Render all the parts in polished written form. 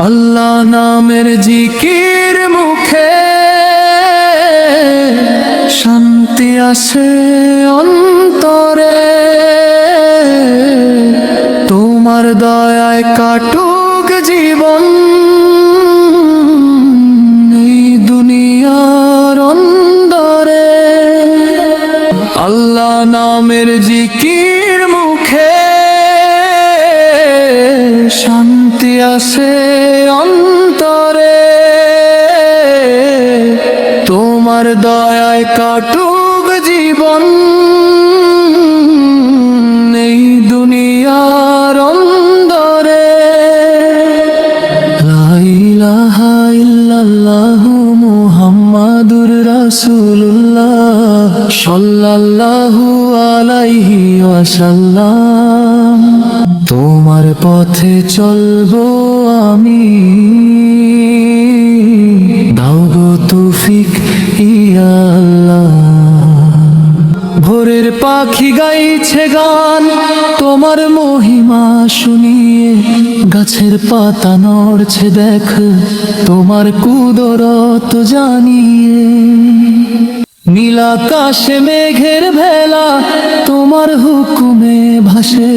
আল্লাহ নামের জিকির মুখে শান্তি আসে অন্তরে, তোমার দয়ায় কাটুক জীবন এই দুনিয়ার অন্দরে। আল্লাহ নামের জিকির মুখে শান্তি আসে অন্তরে, তোমার দয়ায় কাটুক জীবন এই দুনিয়ার অন্দরে। লা ইলাহা ইল্লাল্লাহু মুহাম্মাদুর রাসূলুল্লাহ সাল্লাল্লাহু আলাইহি ওয়াসাল্লাম। তোমার পথে চলবো আমি, দাও গো তৌফিক ইয়া আল্লাহ। ভোরের পাখি গাইছে গান তোমার মহিমা শুনিয়ে, গাছের পাতা নড়ছে দেখ তোমার কুদরত জানিয়ে। নীল আকাশে মেঘের ভেলা তোমার হুকুমে ভাসে,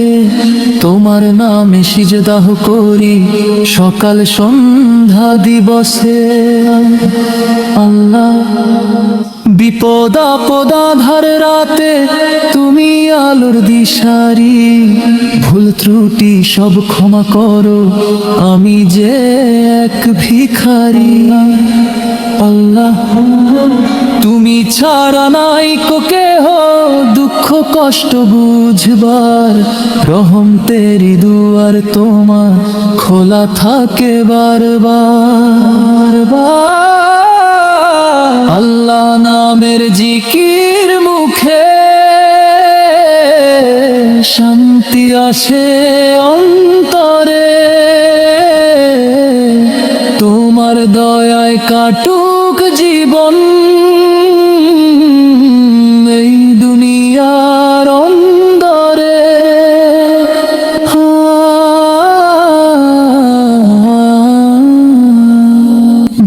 তোমার নামে সিজদাহ করি সকাল সন্ধ্যা দিবসে। আল্লাহ বিপদ আপদ আধার রাতে তুমি আলোর দিশারি, ভুল ত্রুটি সব ক্ষমা করো আমি যে এক ভিখারি। আল্লাহ তুমি ছাড়া নাই কো কেহ দুঃখ কষ্ট বুঝবার, রহম তেরি দুয়ার তোমার খোলা থাকে বারবার। আল্লাহ নামের জিকির মুখে শান্তি আসে অন্তরে, তোমার দয়ায় কাটুক জীবন এই দুনিয়ার অন্দরে।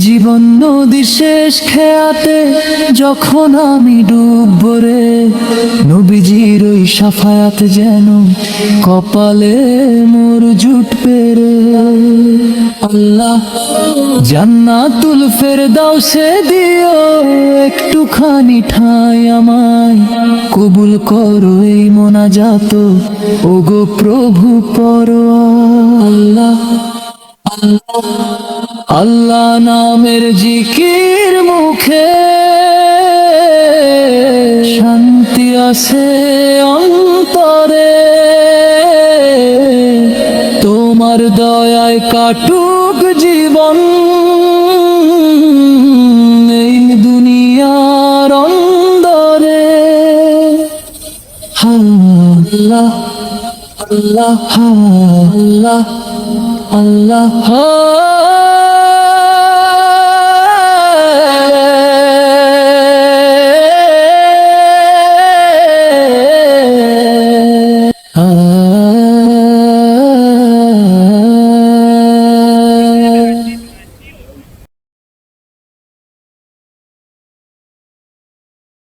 জীবন নদী শেষ খেয়াতে যখন আমি ডুবব রে, নবীজির ওই সাফায়াত যেন কপালে মোর জুটবে রে। আল্লাহ জান্নাতুল ফেরদাউসে দিও একটুখানি ঠাঁই আমায়, কবুল করো এই মোনাজাত ওগো প্রভু পরোয়ার। আল্লাহ আল্লাহ নামের জিকির মুখে শান্তি আসে অন্তরে, তোমার দয়ায় কাটুক জীবন এই দুনিয়ার অন্দরে। আল্লাহ আল্লাহ আল্লাহ আল্লাহ।